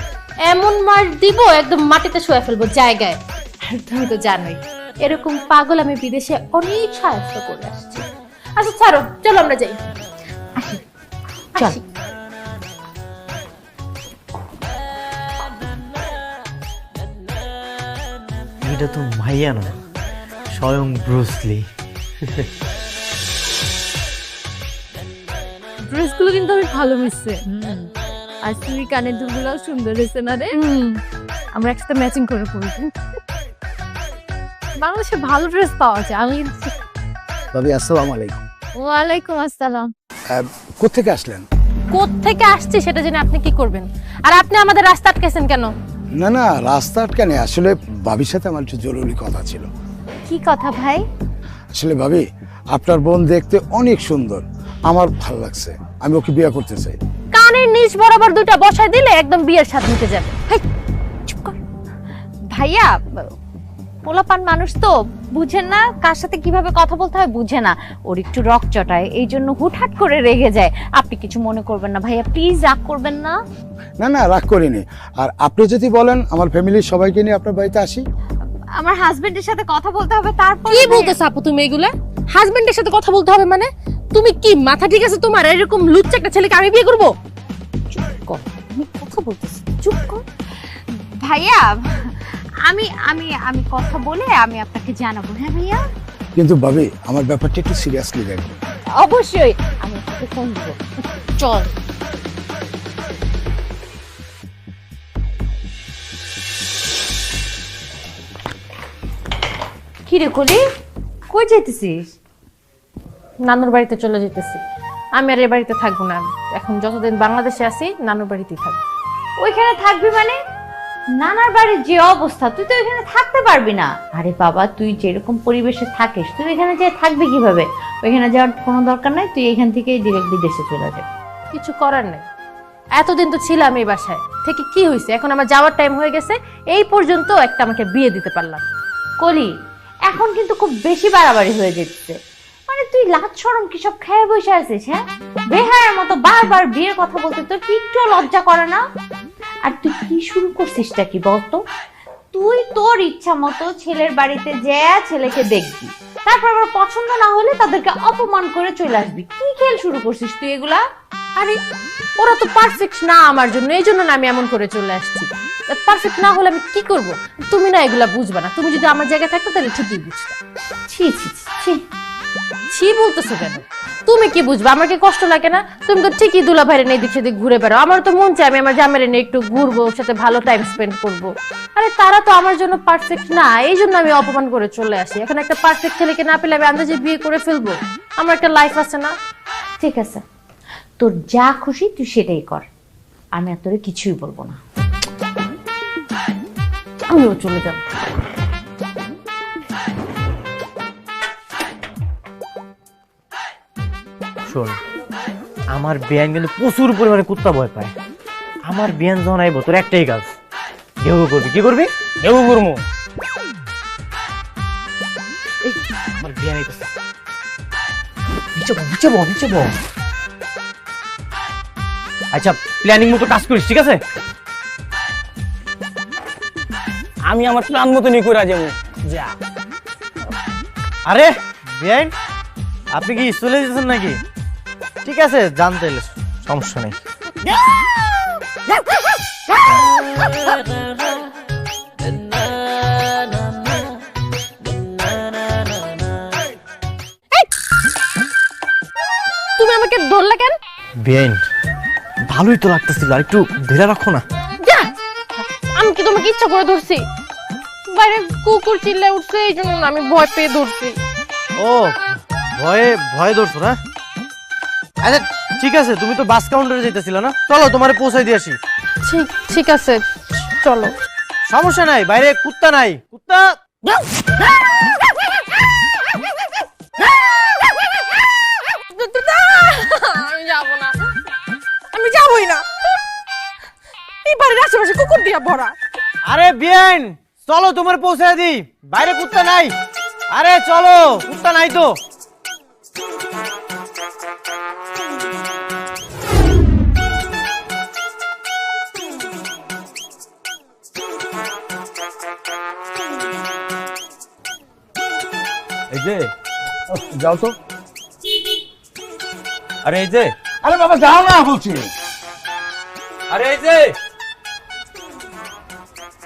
এমন মার দিব একদম মাটিতে শুয়ে ফেলবো জায়গায়। আর তুমি তো জানোই, এরকম পাগল আমি বিদেশে অনেক সাহায্য করে আসছি। আচ্ছা ছাড়ো, চলো আমরা যাই। চল। এটা তো মাইয়া না, স্বয়ং ব্রুসলি। ড্রেসগুলো কিন্তু আমি ভালো মিশছে। আর তুই কানের দুলগুলো সুন্দর হয়েছে না রে? আমরা একসাথে ম্যাচিং করে পড়বো। বাংলাদেশে ভালো ড্রেস পাওয়া যায়। আমি ভাবি আসসালামু আলাইকুম। ওয়ালাইকুম আসসালাম। কোত্থেকে আসলেন? কোত্থেকে আসছে সেটা জেনে আপনি কি করবেন? আর আপনি আমাদের রাস্তা আটকেছেন কেন? না না, রাস্তা আটকানে, আসলে ভাবির সাথে আমার একটু জরুরি কথা ছিল। কি কথা ভাই? আসলে ভাবি, আপনার বোন দেখতে অনেক সুন্দর, আমার ভালো লাগছে, আমি ওকে বিয়ে করতে চাই। কানের নিচ বরাবর দুইটা বসায় দিলে একদম বিয়ের স্বাদ নিতে যাবে। হেই, চুপ কর। ভাইয়া পোলাপান মানুষ তো বুঝেন না, কার সাথে কিভাবে কথা বলতে হয় বুঝে না, ওর একটু রক চটায়, এই জন্য হুটহাট করে রেগে যায়। আপনি কিছু মনে করবেন না ভাইয়া, প্লিজ রাগ করবেন না। না না, রাগ করিনি। আর আপনি যদি বলেন আমার ফ্যামিলির সবাইকে নিয়ে আপনার বাড়িতে আসি। আমার হাজবেন্ডের সাথে কথা বলতে হবে, তারপর কি বলতেছ আপু তুমি এগুলা? হাজবেন্ডের সাথে কথা বলতে হবে মানে? তুমি কি মাথা ঠিক আছে তোমার? এরকম লুচ্চা একটা ছেলেকে আমি বিয়ে করব? আমি কথা বলতেছি, চুপ কর। ভাইয়া আমি আমি আমি কথা বলে আমি আপনাকে জানাবো। হ্যাঁ ভাইয়া, কিন্তু ভাবি, আমার ব্যাপারটা একটু সিরিয়াসলি দেখবেন। অবশ্যই আমি আপনাকে ফোন দিব। চল। কি রে কলি, কই যাইতেছিস? নানুর বাড়িতে চলে যেতেছি। আমি আর এই বাড়িতে থাকবো না। এখন যতদিন বাংলাদেশে আছি নানুর বাড়িতেই থাকবো। ওইখানে থাকবি মানে? নানার বাড়ির যে অবস্থা, তুই তো এখানে থাকতে পারবি না। আরে বাবা, তুই যেরকম পরিবেশে থাকিস তুই এখানে যে থাকবি কিভাবে? ওইখানে যাওয়ার কোনো দরকার নাই, তুই এখান থেকে ডিরেক্ট বিদেশে চলে যাবে। কিছু করার নেই। এতদিন তো ছিলাম এই বাসায় থেকে, কি হয়েছে? এখন আমার যাওয়ার টাইম হয়ে গেছে। এই পর্যন্ত একটা আমাকে বিয়ে দিতে পারলাম। কলি, এখন কিন্তু খুব বেশি বাড়াবাড়ি হয়ে যাচ্ছে। মানে তুই লাজ শরম কি সব খেয়ে বসে আছিস? হ্যাঁ, বেহায়ের মতো বারবার বিয়ের কথা বলতে তোর কি একটু লজ্জা করে না? আর তুই কি শুরু করছিসটা কি বলতো? তুই তোর ইচ্ছা মতো ছেলের বাড়িতে যা ছেলেকে দেখবি, তারপর আবার পছন্দ না হলে তাদেরকে অপমান করে চলে আসবি। কি খেল শুরু করছিস তুই এগুলা? আরে ওরা তো পারফেক্ট না আমার জন্য, এই জন্য না আমি এমন করে চলে আসছি। পারফেক্ট না হলে আমি কি করব? তুমি না এগুলা বুঝবা না। তুমি যদি আমার জায়গায় থাকতো তাহলে ঠিকই বুঝতে। ছি ছি ছি। ছি বলতেছো কেন? তুমি কি বুঝবা? আমার কি কষ্ট লাগে না? তুমি তো ঠিকই দুলা ভাইরে নিয়ে দিক সেদিক ঘুরে বেড়াও। আমার তো মন চাই আমি আমার জামাইরে নিয়ে একটু ঘুরবো, ওর সাথে ভালো টাইম স্পেন্ড করবো। আরে তারা তো আমার জন্য পারফেক্ট না, এই জন্য আমি অপমান করে চলে আসি। এখন একটা পারফেক্ট ছেলেকে না পেলে আমি আন্দাজে বিয়ে করে ফেলবো। আমার একটা লাইফ আছে না? ঠিক আছে, তোর যা খুশি তুই সেটাই কর, আমি আর তোরে কিছুই বলবো না। আমিও চলে যাবো। শোন, আমার বিয়ান কিন্তু প্রচুর পরিমাণে কুত্তা ভয় পায়। আমার বিয়ান যখন আইব, তোর একটাই কাজ, ঘেউ করবি। কি করবি? ঘেউ করবো। আমার বিয়ান আইতেছে। নিচে বল, নিচে বল, নিচে বল। আচ্ছা, প্ল্যানিং মতো কাজ করিস, ঠিক আছে? আমি আমার প্ল্যান মতো নিয়ে করে যাবো। যা। আরে বিয়ান, আপনি কি চলে যেতেছেন নাকি? ঠিক আছে, জানতে সমস্যা নেই। তুমি আমাকে ধরলে কেন? বিয়ান, ভালোই তো লাগতেছিল, আর একটু ধরে রাখো না। যা! আমি কি তোমাকে ইচ্ছা করে ধরছি? বাইরে কুকুর চিল্লায় উঠছে, এই জন্য আমি ভয় পেয়ে ধরছি। ও, ভয়ে ভয়ে ধরছো না? আচ্ছা ঠিক আছে, তুমি তো বাস কাউন্টারে যাইতেছিল না, চলো তোমারে পৌঁছাই দিয়ে আসি। ঠিক আছে, চলো। সমস্যা নাই, বাইরে কুত্তা নাই। কুত্তা আমি যাবো না, আমি যাবোই না। এই বাড়ির আশেপাশে কুকুর দিয়া ভরা। আরে বিয়ান, চলো তোমার পৌঁছাই দিই, বাইরে কুত্তা নাই। আরে চলো, কুত্তা নাই তো। এই যে, যাও তো। আরে এই যে, আরে বাবা যাও না বলছি। আরে এই যে,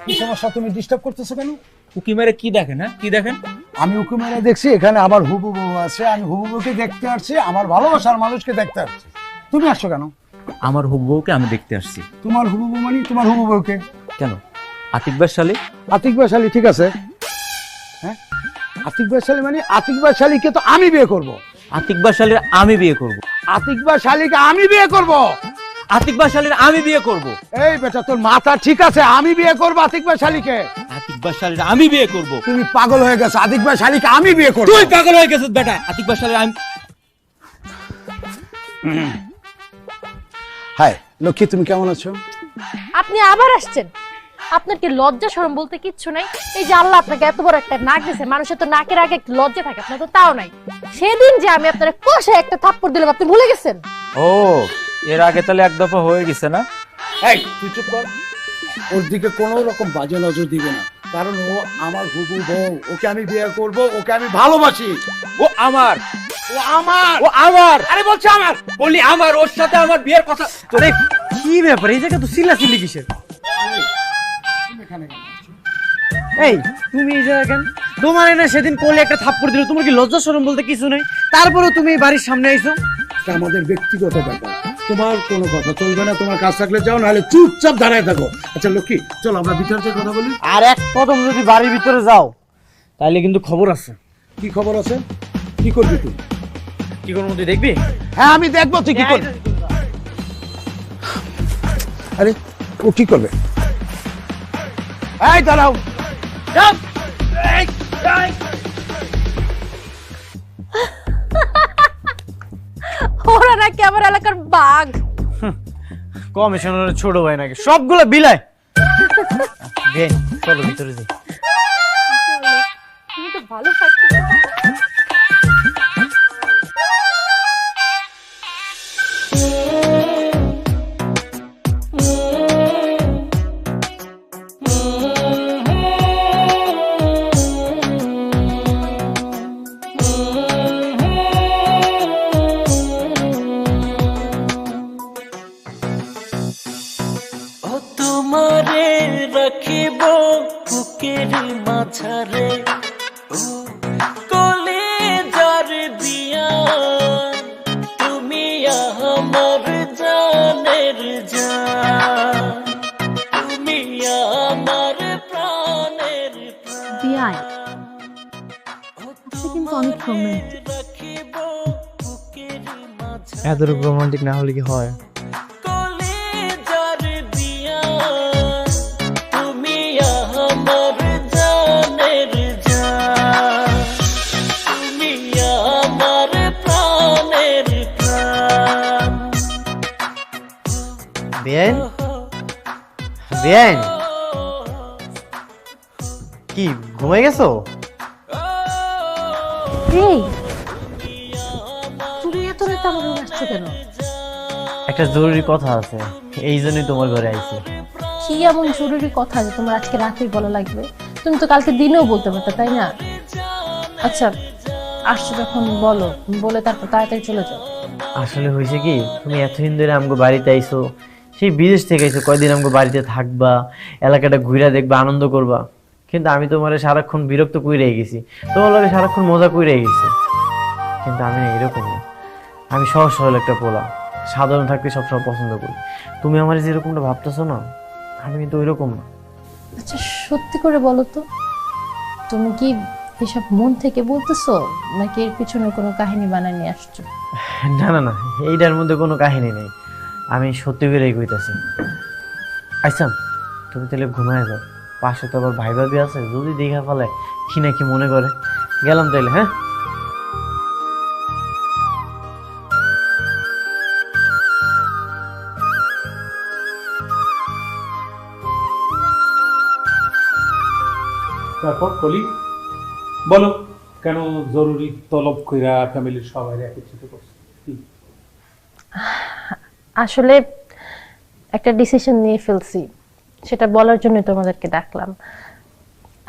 কি সমস্যা? তুমি ডিস্টার্ব করতেছো কেন? উকি মেরে কি দেখেন? হ্যাঁ, কি দেখেন? আমি উঁকি মেরে দেখছি এখানে আমার হুবু বউ আছে, আমি হুবু বউকে দেখতে আসছি, আমার ভালোবাসার মানুষকে দেখতে আসছি। তুমি আসছো কেন? আমার হুবু বউকে আমি দেখতে আসছি। তোমার হুবু বউ মানে তোমার হুবু বউকে? কেন? আতিক ভাইয়ের শালী? আতিক ভাই শালী, ঠিক আছে। হ্যাঁ, আতিক ভাই শালী মানে আতিক ভাই শালীকে তো আমি বিয়ে করব। আতিক ভাইয়ের শালীর আমি বিয়ে করব। আতিক ভাই শালীকে আমি বিয়ে করব। আতিক ভাইয়ের শালীর আমি বিয়ে করব। এই বেটা, তোর মাথা ঠিক আছে? আমি বিয়ে করব আতিক ভাই শালীকে? আতিক ভাইয়ের শালীর আমি বিয়ে করব। তুমি পাগল হয়ে গেছো? আতিক ভাই শালীকে আমি বিয়ে করব? তুই পাগল হয়ে গেছিস বেটা। আতিক ভাইয়ের শালীর আমি। হাই লক্ষ্মী, তুমি কেমন আছো? আপনি আবার আসছেন? আপনার কি লজ্জা শরম বলতে কিচ্ছু নাই? এই যে আল্লাহ আপনাকে এত বড় একটা নাক দিয়েছে, মানুষের তো নাকের আগে একটু লজ্জা থাকে, আপনার তো তাও নাই। সেদিন যে আমি আপনার কষে একটা থাপ্পড় দিলাম, আপনি ভুলে গেছেন? ও, এর আগে তাহলে এক দফা হয়ে গেছে না? এই তুই চুপ কর। ওর দিকে কোনো রকম বাজে নজর দিবে না, কারণ ও আমার হুবু বউ। ওকে আমি বিয়ে করব, ওকে আমি ভালোবাসি। ও আমার, ও আমার। ও আমার। আরে বলছে আমার, বলি আমার, ওর সাথে আমার বিয়ের কথা। আরে কি ব্যাপার, এই জায়গা তো চিল্লাচিল্লি কিসের? এই তুমি এই জায়গা কেন? তোমার না সেদিন কোলে একটা থাপ্পড় দিল, তোমার কি লজ্জা শরম বলতে কিছু নাই? তারপরেও তুমি এই বাড়ির সামনে আইছো। এটা আমাদের ব্যক্তিগত ব্যাপার, তোমার কোনো কথা চলবে না। তোমার কাজ থাকলে যাও, নাহলে চুপচাপ দাঁড়ায় থাকো। আচ্ছা লক্ষ্মী, চলো আমরা ভিতরে যেয়ে কথা বলি। আর এক কদম যদি বাড়ির ভিতরে যাও তাহলে কিন্তু খবর আছে। কি খবর আছে? কি করবি তুই? কি করবো তুই দেখবি? হ্যাঁ আমি দেখবো, তুই কি করবি? আরে ও কি করবে? এই দাঁড়াও। ওরা নাকি আমার এলাকার বাঘ। কমিশনারের ছোট ভাই নাকি সবগুলো বিলায়। গে চলো ভিতরে যাই। তুমি তো ভালো ফাইট করতে পারো। তোমারে রাখিব বুকের মাঝারে, ও কলিজার দিয়া, তুমি আমার জানের জান, তুমি আমার প্রাণের বিয়াই, আপনি কিন্তু অনেক রোমান্টিক। রাখিব বুকের মাঝারে। এত রোমান্টিক না হলে কি হয়? বেআইন, বেআইন কি ঘুমাই গেছো? এই তুমি এত রাতে আমার রুমে আসছো কেন? একটা জরুরি কথা আছে, এই জন্যই তোমার ঘরে আইছি। কি এমন জরুরি কথা যে তোমার আজকে রাতেই বলা লাগবে? তুমি তো কালকে দিনেও বলতে পারতে, তাই না? আচ্ছা আসছো যখন বলো, বলে তারপর তাড়াতাড়ি চলে যাও। আসলে হয়েছে কি, তুমি এতদিন ধরে আমগো বাড়িতে আইছো, সেই বিদেশ থেকে আইছো, কয়দিন আমগো বাড়িতে থাকবা, এলাকাটা ঘুরে দেখবা, আনন্দ করবা। কিন্তু আমি তোমার সারাক্ষণ বিরক্ত কইরে গেছি, তোমার লগে সারাক্ষণ মজা কইরে গেছি। কিন্তু আমি না এরকম না, আমি সহজ সরল একটা পোলা, সাধারণ থাকতে সবসময় পছন্দ করি। তুমি আমার যেরকমটা ভাবতেছো না, আমি কিন্তু ওইরকম না। আচ্ছা সত্যি করে বলো তো, তুমি কি এসব মন থেকে বলতেছো নাকি এর পিছনে কোনো কাহিনী বানায় নিয়ে আসছো? না না না, এইটার মধ্যে কোনো কাহিনী নেই, আমি সত্যি করেই কইতাছি। আচ্ছা তুমি তাহলে ঘুমায় যাও, পাশে তো আবার ভাই ভাবি আছে, যদি দেখা ফেলে কি না কি মনে করে। গেলাম তাইলে, হ্যাঁ? তারপর কলি বলো, কেন জরুরি তলব কইরা ফ্যামিলির সবাই একত্রিত করছে? আসলে একটা ডিসিশন নিয়ে ফেলছি, সেটা বলার জন্য তোমাদেরকে ডাকলাম।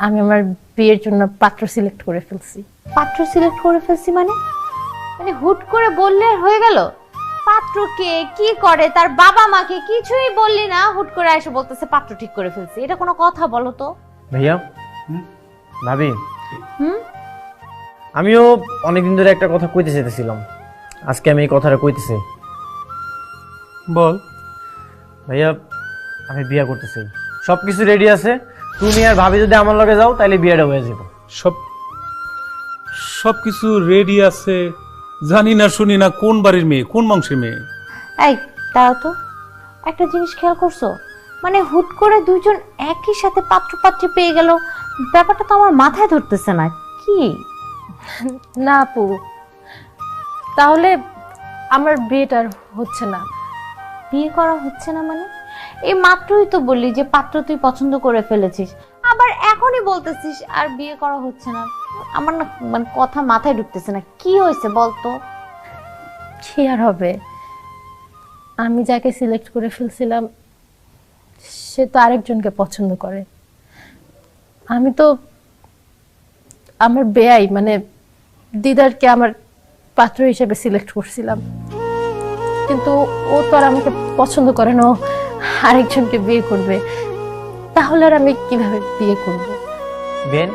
আমি আমার বিয়ের জন্য পাত্র সিলেক্ট করে ফেলছি। পাত্র সিলেক্ট করে ফেলছি মানে? মানে হুট করে বললে আর হয়ে গেল? পাত্র কে, কি করে, তার বাবা মাকে কিছুই বললি না, হুট করে এসে বলতেছে পাত্র ঠিক করে ফেলছি। এটা কোনো কথা বলো তো? ভাইয়া, ভাবি, হুম? আমিও অনেকদিন ধরে একটা কথা কইতে চাইতেছিলাম, আজকে আমি এই কথাটা কইতেছি। বল। ভাইয়া, আমি বিয়ে করতেছি, সব কিছু রেডি আছে। তুমি আর ভাবি যদি আমার লগে যাও তাহলে বিয়েটা হয়ে যাবে। সব কিছু রেডি আছে, জানি না শুনি না কোন বাড়ির মেয়ে, কোন বংশের মেয়ে। এই তাও তো একটা জিনিস খেয়াল করছো, মানে হুট করে দুইজন একই সাথে পাত্র পাত্রী পেয়ে গেল, ব্যাপারটা তো আমার মাথায় ধরতেছে না। কি না আপু, তাহলে আমার বিয়েটা আর হচ্ছে না। বিয়ে করা হচ্ছে না মানে? এই মাত্রই তো বললি যে পাত্র তুই পছন্দ করে ফেলেছিস, আবার এখনই বলতেছিস আর বিয়ে করা হচ্ছে না। আমার না মানে কথা মাথায় ঢুকতেছে না, কি হয়েছে বলতো? কি আর হবে, আমি যাকে সিলেক্ট করে ফেলছিলাম সে তো আরেকজনকে পছন্দ করে। আমি তো আমার বেয়াই মানে দিদারকে আমার পাত্র হিসেবে সিলেক্ট করছিলাম, কিন্তু ও তো আর আমাকে পছন্দ করে না, ও আরেকজনকে বিয়ে করবে। তাহলে আর আমি কিভাবে বিয়ে করব? বেন,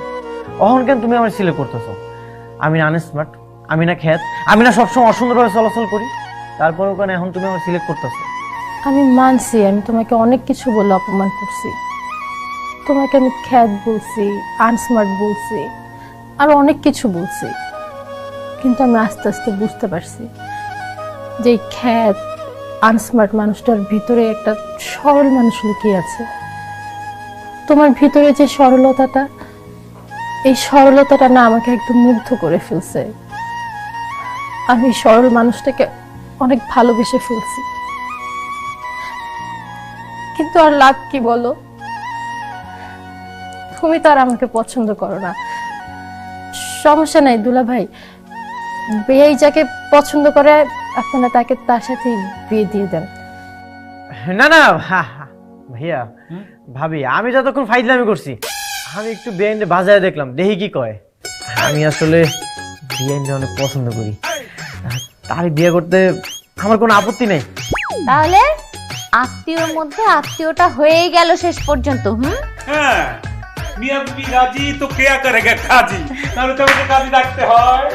অহন কেন তুমি আমার সিলেক্ট করতেছো? আমি না আনস্মার্ট, আমি না খ্যাত, আমি না সবসময় অসুন্দরভাবে চলাচল করি, তারপরেও কেন এখন তুমি আমার সিলেক্ট করতেছো? আমি মানছি আমি তোমাকে অনেক কিছু বলে অপমান করছি, তোমাকে আমি খ্যাত বলছি, আনস্মার্ট বলছি, আর অনেক কিছু বলছি, কিন্তু আমি আস্তে আস্তে বুঝতে পারছি যে এই খ্যাত আনস্মার্ট মানুষটার ভিতরে একটা সরল মানুষ লুকিয়ে আছে। তোমার ভিতরে যে সরলতাটা, এই সরলতাটা না আমাকে একদম মুগ্ধ করে ফেলছে। আমি সরল মানুষটাকে অনেক ভালোবেসে ফেলছি, কিন্তু আর লাভ কি বলো? তুমি তো আর আমাকে পছন্দ করো না। সমস্যা নাই দুলা ভাই, বিয়ে যাকে পছন্দ করে আপনারা তাকে তার সাথে বিয়ে দিয়ে দেন। না না ভাইয়া, ভাবি আমি যতক্ষণ ফাইজলামি করছি, আমি একটু বিয়াইন্ডে বাজারে দেখলাম, দেখি কি কয়। আমি আসলে বিয়াইন্ডে অনেক পছন্দ করি, তার বিয়ে করতে আমার কোনো আপত্তি নেই। তাহলে আত্মীয়র মধ্যে আত্মীয়টা হয়েই গেল শেষ পর্যন্ত। হ্যাঁ, মিয়া বিবি রাজি তো কেয়া করেগা কাজী, তাহলে তো আমাকে কাজী ডাকতে হয়।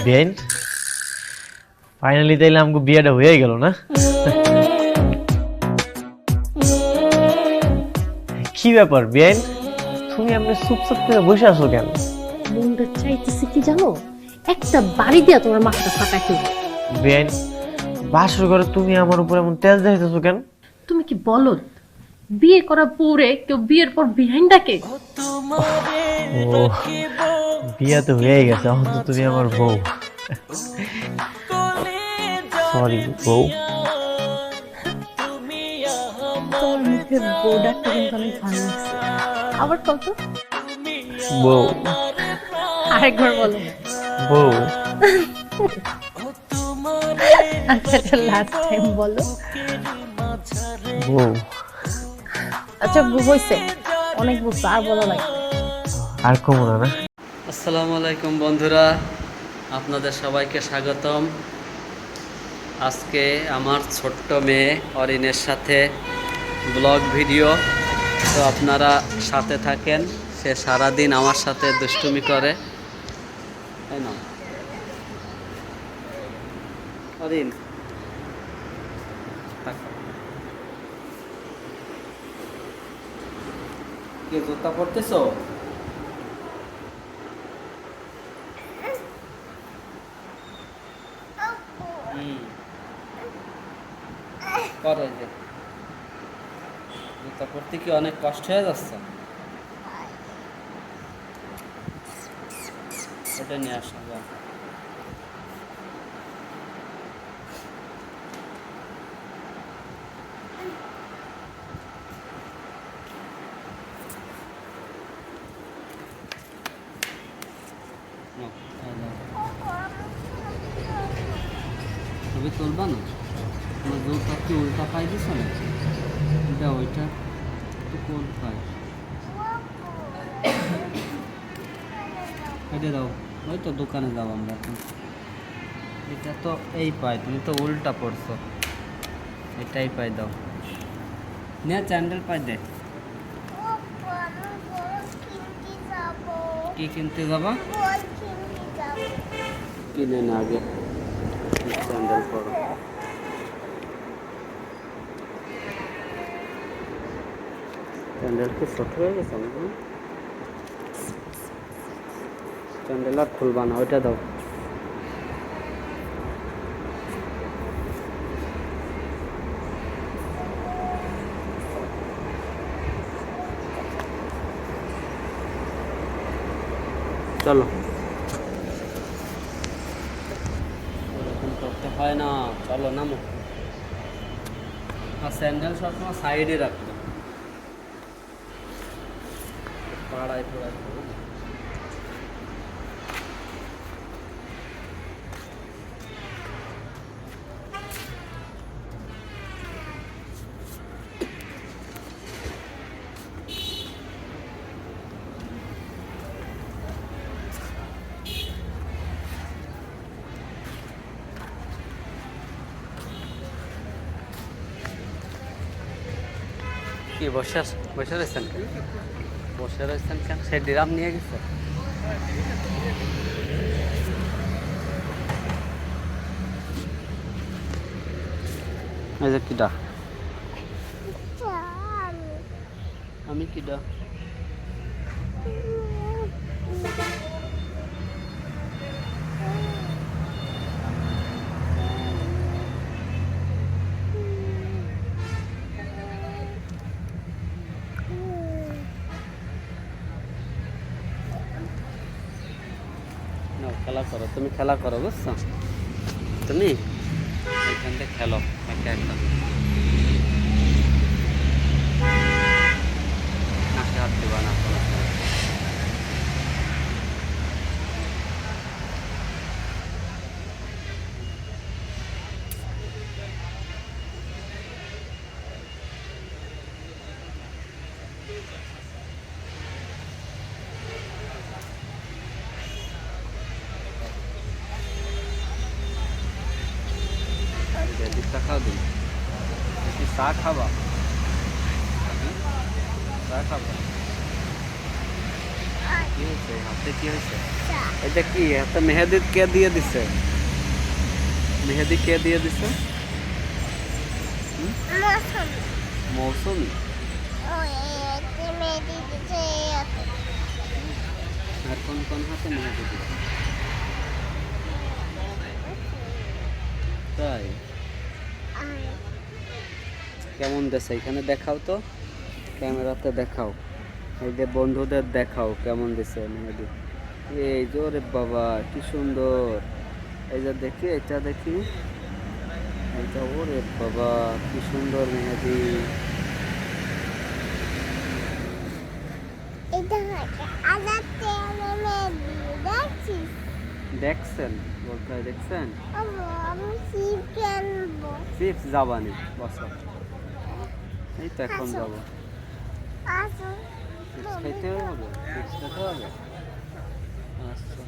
বিয়াইন, ফাইনালি তাইলে আমাকে বিয়েটা হয়ে গেল না? কি ব্যাপার বিয়াইন, তুমি এমনি চুপচাপ করে বসে আছো কেন? মনটা চাইতেছে কি জানো, একটা বাড়ি দিয়া তোমার মাথাটা ফাটা খেয়ে। বিয়াইন, বাসর ঘরে তুমি আমার উপর এমন তেজ দেখাইতেছো কেন? তুমি কি বলো, বিয়ে করা পরে কেউ বিয়ের পর বিহাইন্ড ডাকে? ও, বিয়ে তো হয়ে গেছে, এখন তো তুমি আমার বউ। সরি বউ। তোর মুখে বউ ডাকতে কিন্তু অনেক ভালো লাগছে। আবার কত? বউ। আরেকবার বলো। বউ। আচ্ছা লাস্ট টাইম বলো। বউ। আচ্ছা হইছে, অনেক বলছো, আর বলা লাগবে আর কমো না। আসসালামু আলাইকুম বন্ধুরা, আপনাদের সবাইকে স্বাগতম। আজকে আমার ছোট্ট মেয়ে অরিনের সাথে ব্লগ ভিডিও, তো আপনারা সাথে থাকেন। সে সারাদিন আমার সাথে দুষ্টুমি করে, তাই না অরিন? কে জুতা পরতেছো? করো, যে জুতা পরতে কি অনেক কষ্ট হয়ে যাচ্ছে? এটা নিয়ে আসো। ছবি তুলবা না? তোমার জোরটা কি উল্টা পাই দিছ না? এটা ওইটা তো কোন পাই? কেটে দাও, ওই তো দোকানে যাবো আমরা এখন। এটা তো এই পাই, তুমি তো উল্টা পড়ছো। এটাই পাই দাও, নে স্যান্ডেল পাই দে। কি কিনতে যাবা? কিনে না আগে স্যান্ডেল পরো। স্যান্ডেল কি ছোট হয়ে গেছে আমার? স্যান্ডেল আর খুলবা না, ওইটা দাও। চলো, এরকম করতে হয় না, চলো নামো। আর স্যান্ডেল সবসময় সাইডে রাখবে, পাড়ায় পড়ায়। কি বসে রয়েছেন? বসে রয়েছেন কেন? সে ড্রাম নিয়ে গেছে। এই যে কিডা? আমি কিডা? খেলা করো, তুমি খেলা করো, বুঝছো? তুমি এখান থেকে খেলো একা একা। নাকে হাত দিবা না। খাও দিন, চা খাবা? চা খাবা? কি হয়েছে হাতে? কি হয়েছে? এটা কি হাতে মেহেদি কে দিয়ে দিছে? মেহেদি কে দিয়ে দিছে? মৌসুমি। আর কোন কোন হাতে মেহেদি দিছে? তাই কেমন দেশে? এখানে দেখাও তো, ক্যামেরাতে দেখাও, এই যে বন্ধুদের দেখাও কেমন দিছে মেহেদি। এই জোরে বাবা, কি সুন্দর! এই যে দেখি, এটা দেখি, এইটা। ওরে বাবা, কি সুন্দর মেহেদি! দেখছেন? বলতে হয় দেখছেন? চিপস যাবানি, বসো। এই তো এখন যাবো। চিপস খাইতে হবে? চিপস খেতে হবে? আচ্ছা।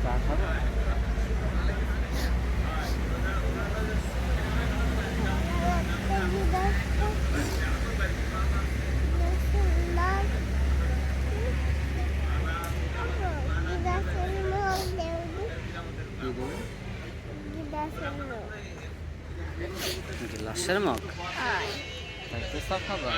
চা খাবে? গ্লাসের মগ? তাইতে চা খাবা?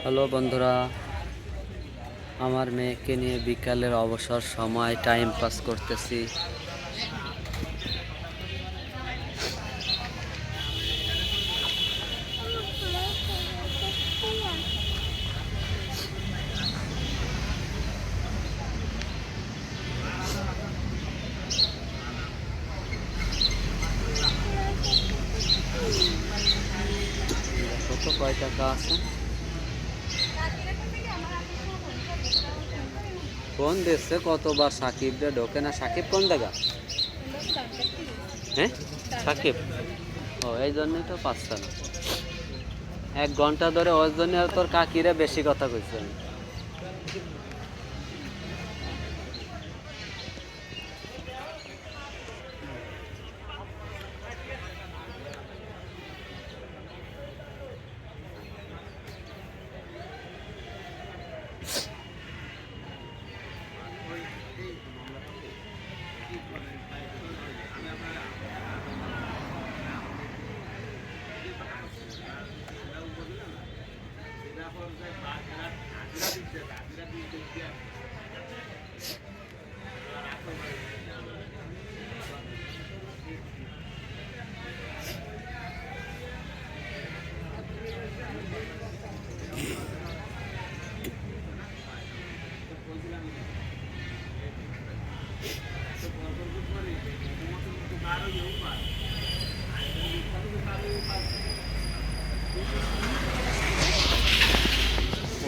হ্যালো বন্ধুরা, আমার মেয়েকে নিয়ে বিকালের অবসর সময় টাইম পাস করতেছি। তো কয় টাকা আছে। কোন দেশে কতবার সাকিব রে ঢোকে না? সাকিব কোন জায়গা? হ্যাঁ সাকিব, ও এই জন্যই তো পাচ্ছে না। 1 ঘন্টা ধরে ওর জন্য তোর কাকিরে বেশি কথা কইছে।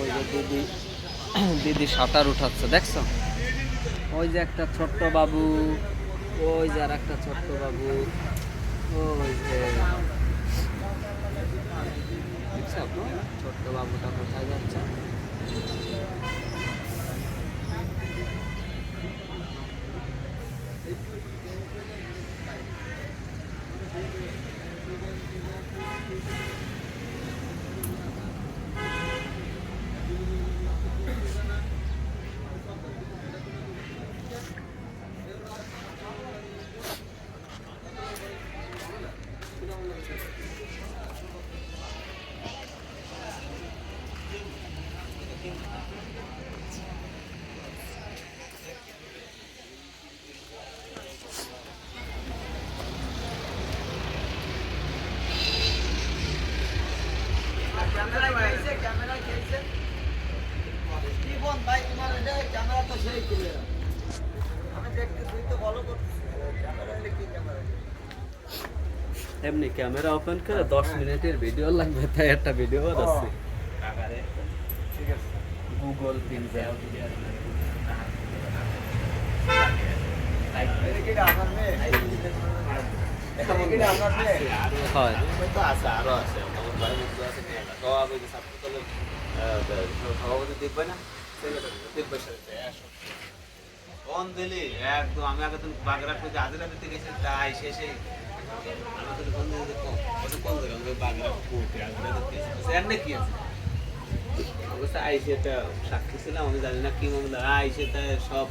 ওই যে দিদি দিদি সাঁতার উঠাচ্ছে দেখছো? ওই যে একটা ছোট্ট বাবু, ওই যে আর একটা ছোট্ট বাবু, ওই যে দেখছো ছোট্ট বাবুটা কোথায় যাচ্ছে? এমনি ক্যামেরা ওপেন করে 10 মিনিটের ভিডিও লাগবে, তাই একটা ভিডিও আছে গুগল পিক্সেল। একদম আমি আগে তো বাগেরহাট থেকে হাজিরা দিতে গেছি, তাই শেষে সাক্ষী ছিলাম, আমি জানি না কি মামলা আইসে তাই সব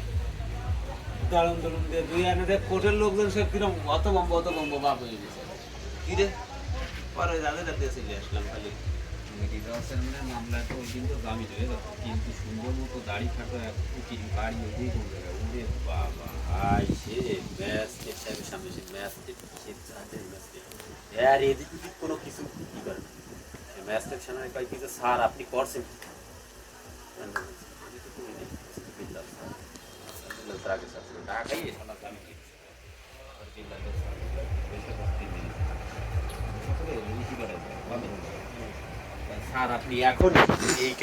দারুণ দারুণ দিয়ে দুই আনে কোর্টের লোকজন সব কিরম অত বম্ব বাপ হয়ে গেছে কি রে। পরে যাদের দিয়ে চলে আসলাম খালি মামলা তো ওই দিন তো দামি চলে গেল, কিন্তু সুন্দর মতো দাড়ি খাটো এক উকিল বাড়ি ওই কোন জায়গায় উড়ে বাবা আইসে ম্যাচ সামনে সে ম্যাচ আর এদিক ওদিক কোনো কিছু কি করে না, ম্যাচ সামনে কয় কিছু স্যার আপনি করছেন স্যার আপনি এখন এই